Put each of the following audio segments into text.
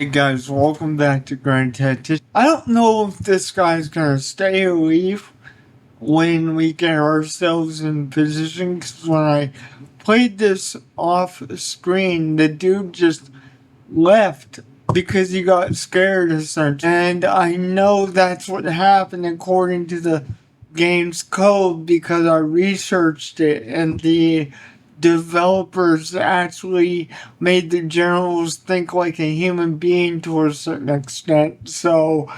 Hey guys, welcome back to Grand Tactician. I don't know if this guy's gonna stay or leave when we get ourselves in position, because when I played this off screen, the dude just left because he got scared essentially. And I know that's what happened according to the game's code because I researched it, and the developers actually made the generals think like a human being to a certain extent. So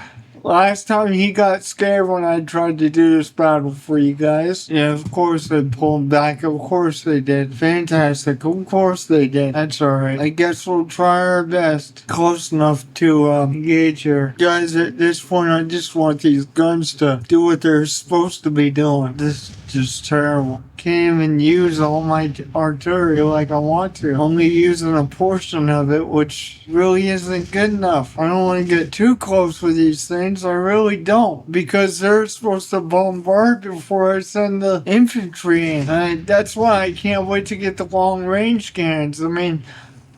last time he got scared when I tried to do this battle for you guys. Yeah, of course they pulled back. Of course they did. Fantastic. Of course they did. That's alright. I guess we'll try our best. Close enough to engage here. Guys, at this point I just want these guns to do what they're supposed to be doing. This is just terrible. Can't even use all my artillery like I want to. Only using a portion of it, which really isn't good enough. I don't want to get too close with these things. I really don't. Because they're supposed to bombard before I send the infantry in. And that's why I can't wait to get the long range cannons. I mean,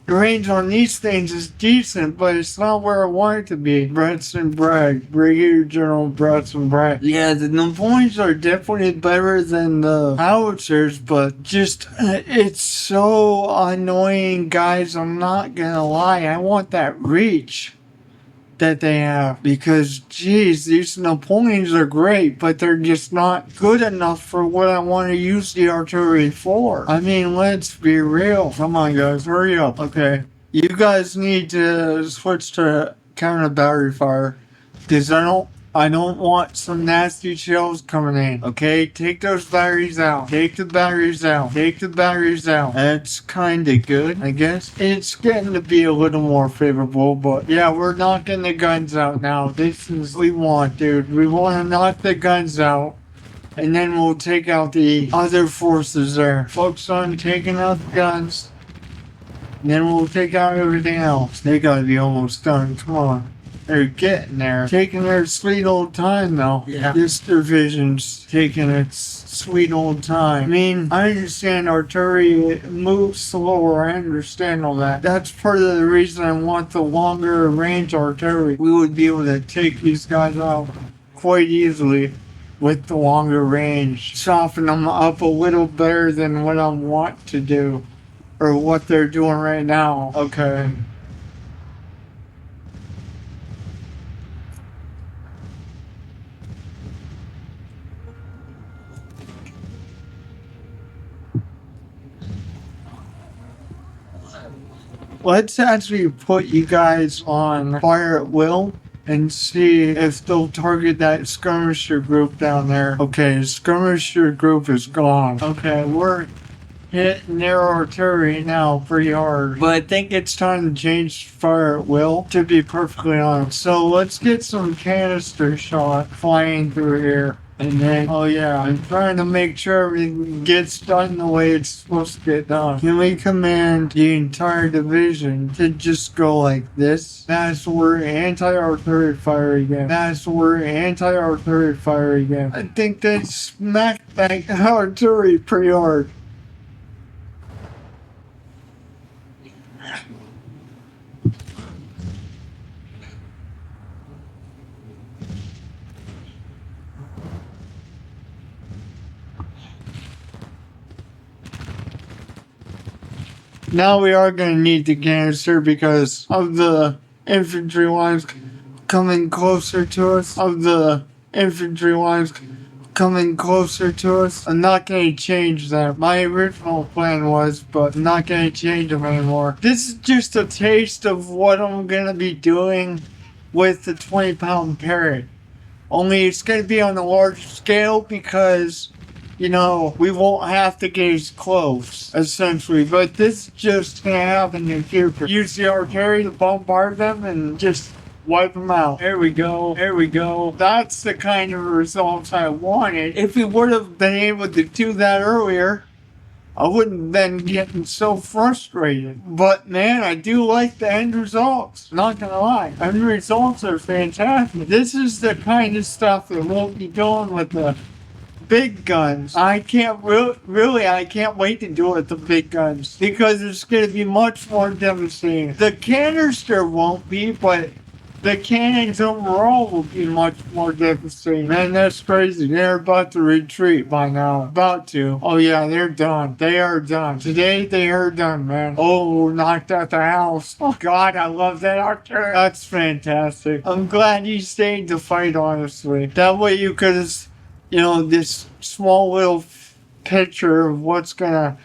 the range on these things is decent, but it's not where I want it to be. Braxton Bragg. Brigadier General Braxton Bragg. Yeah, the Napoleons are definitely better than the howitzers, but just, it's so annoying, guys. I'm not gonna lie. I want that reach that they have, because geez, these Napoleons are great, but they're just not good enough for what I want to use the artillery for. I mean, let's be real. Come on guys, hurry up. Okay, you guys need to switch to counter battery fire, because I don't want some nasty shells coming in. Okay, take those batteries out. Take the batteries out. Take the batteries out. That's kinda good, I guess. It's getting to be a little more favorable, but yeah, we're knocking the guns out now. This is what we want, dude. We want to knock the guns out, and then we'll take out the other forces there. Focus on taking out the guns, and then we'll take out everything else. They gotta be almost done. Come on. They're getting there. Taking their sweet old time, though. Yeah. This division's taking its sweet old time. I mean, I understand artillery moves slower. I understand all that. That's part of the reason I want the longer range artillery. We would be able to take these guys out quite easily with the longer range. Soften them up a little better than what I want to do, or what they're doing right now. Okay. Let's actually put you guys on fire at will and see if they'll target that skirmisher group down there. Okay, the skirmisher group is gone. Okay, we're hitting their artillery now pretty hard. But I think it's time to change fire at will, to be perfectly honest. So let's get some canister shot flying through here. And then, oh yeah, I'm trying to make sure everything gets done the way it's supposed to get done. Can we command the entire division to just go like this? That's where anti-artillery fire again. That's where anti-artillery fire again. I think they smacked that artillery pretty hard. Now we are going to need the canister because of the infantry lines coming closer to us. I'm not going to change that. My original plan was, but I'm not going to change them anymore. This is just a taste of what I'm going to be doing with the 20-pound parrot. Only it's going to be on a large scale because, you know, we won't have to gaze close, essentially. But this is just gonna happen in the future. Use the artillery to bombard them and just wipe them out. There we go. There we go. That's the kind of results I wanted. If we would have been able to do that earlier, I wouldn't have been getting so frustrated. But man, I do like the end results. Not gonna lie. End results are fantastic. This is the kind of stuff that we'll be doing with the big guns. I can't really, I can't wait to do it with the big guns because it's going to be much more devastating. The canister won't be, but the cannons overall will be much more devastating. Man, that's crazy. They're about to retreat by now. About to. Oh yeah, they're done. They are done. Today they are done, man. Oh, knocked out the house. Oh god, I love that archer. That's fantastic. I'm glad you stayed to fight, honestly. That way you could have, this small little picture of what's gonna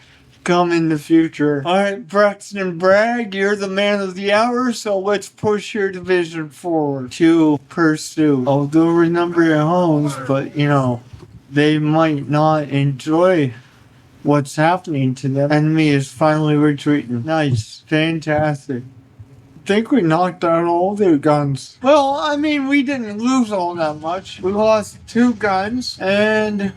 come in the future. Alright, Braxton Bragg, you're the man of the hour, so let's push your division forward to pursue. Oh, they'll remember your homes, but they might not enjoy what's happening to them. Enemy is finally retreating. Nice. Fantastic. I think we knocked out all their guns. Well, I mean, we didn't lose all that much. We lost 2 guns and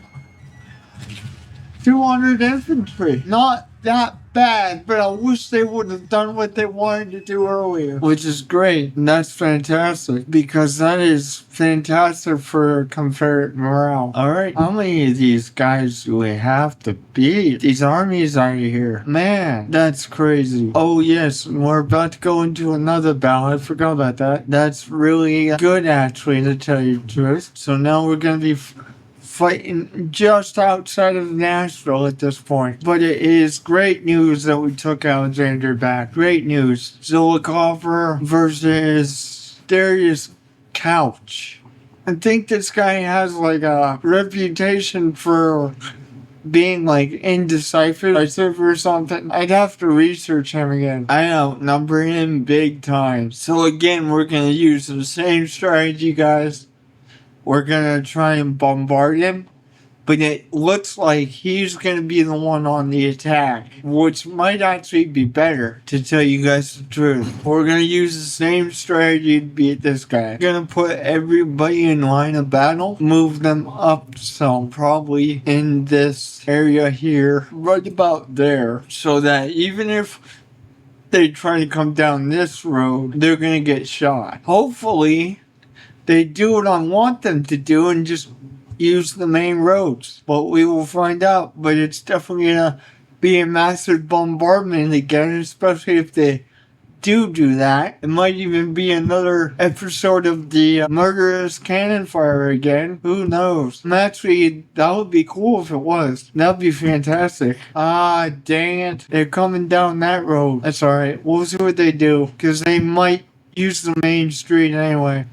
200 infantry. Not that bad, but I wish they would have done what they wanted to do earlier. Which is great, and that's fantastic, because that is fantastic for Confederate morale. Alright, how many of these guys do we have to beat? These armies out of here. Man, that's crazy. Oh yes, we're about to go into another battle. I forgot about that. That's really good, actually, to tell you the truth. So now we're gonna be fighting just outside of Nashville at this point. But it is great news that we took Alexander back. Great news. Zolikover versus Darius Couch. I think this guy has like a reputation for being like indecisive or something. I'd have to research him again. I outnumber him big time. So again, we're gonna use the same strategy, guys. We're gonna try and bombard him, but it looks like he's gonna be the one on the attack, which might actually be better, to tell you guys the truth. We're gonna use the same strategy to beat this guy. We're gonna put everybody in line of battle, move them up some, probably in this area here, right about there, so that even if they try to come down this road, they're gonna get shot. Hopefully they do what I want them to do and just use the main roads. But we will find out. But it's definitely gonna be a massive bombardment again, especially if they do that. It might even be another episode of the murderous cannon fire again. Who knows? And actually, that would be cool if it was. That would be fantastic. Ah, dang it. They're coming down that road. That's alright. We'll see what they do. Because they might use the main street anyway.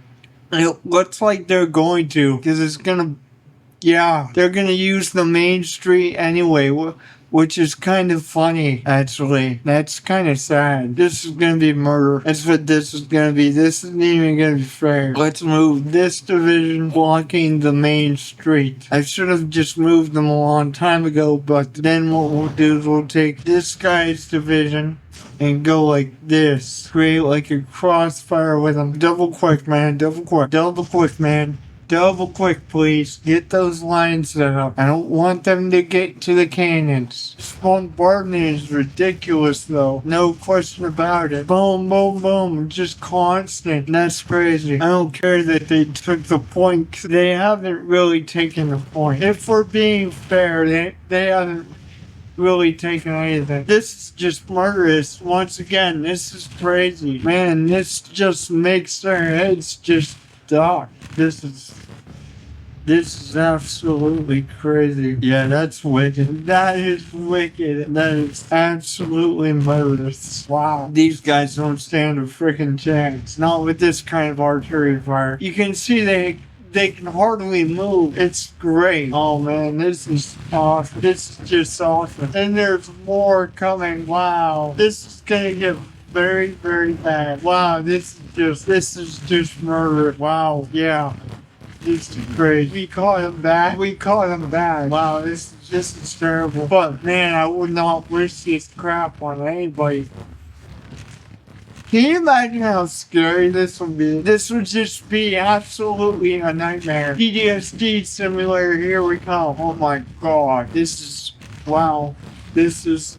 It looks like they're going to, because it's gonna, they're gonna use the main street anyway, which is kind of funny, actually. That's kind of sad. This is gonna be murder. That's what this is gonna be. This isn't even gonna be fair. Let's move this division blocking the main street. I should have just moved them a long time ago, but then what we'll do is we'll take this guy's division and go like this. Create like a crossfire with them. Double quick, man. Double quick. Double quick, man. Double quick, please. Get those lines set up. I don't want them to get to the cannons. This bombardment is ridiculous, though. No question about it. Boom, boom, boom. Just constant. That's crazy. I don't care that they took the point. They haven't really taken the point. If we're being fair, they haven't really taken anything. This is just murderous. Once again, this is crazy. Man, this just makes their heads just dark. This is absolutely crazy. Yeah, that's wicked. That is wicked. That is absolutely murderous. Wow. These guys don't stand a freaking chance. Not with this kind of artillery fire. You can see they can hardly move. It's great. Oh man, this is awesome. This is just awesome. And there's more coming. Wow. This is gonna get very, very bad. Wow, this is just murder. Wow, yeah. This is great. We caught him back. Wow, this is terrible. But man, I would not wish this crap on anybody. Can you imagine how scary this would be? This would just be absolutely a nightmare. PTSD simulator, here we come. Oh my god. This is, wow. This is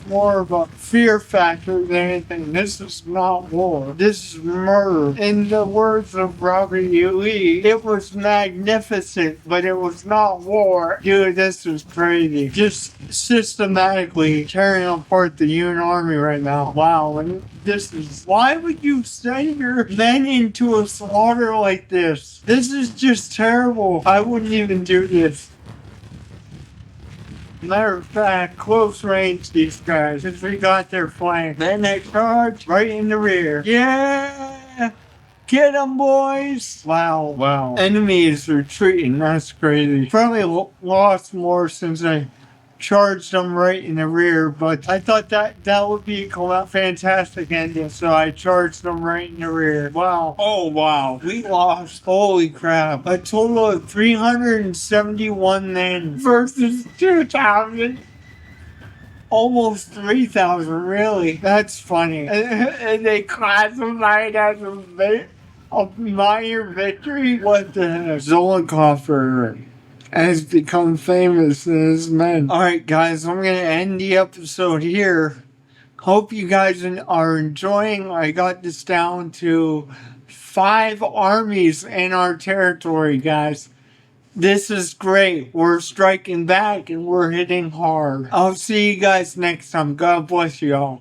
more of a fear factor than anything. This is not war. This is murder. In the words of Robert E. Lee, it was magnificent, but it was not war. Dude, this is crazy. Just systematically tearing apart the Union Army right now. Wow, and this is... Why would you send your men into a slaughter like this? This is just terrible. I wouldn't even do this. Matter of fact, close range these guys, because we got their flank. Then they charge right in the rear. Yeah! Get them, boys! Wow. Enemy is retreating. That's crazy. Probably lost more since I charged them right in the rear, but I thought that would be a fantastic ending, so I charged them right in the rear. Wow. Oh, wow. We lost, holy crap, a total of 371 men versus 2,000. Almost 3,000, really. That's funny. And they classified as a minor victory? What the heck? Zollicoffer has become famous in his men. Alright guys, I'm gonna end the episode here. Hope you guys are enjoying. I got this down to 5 armies in our territory, guys. This is great. We're striking back and we're hitting hard. I'll see you guys next time. God bless you all.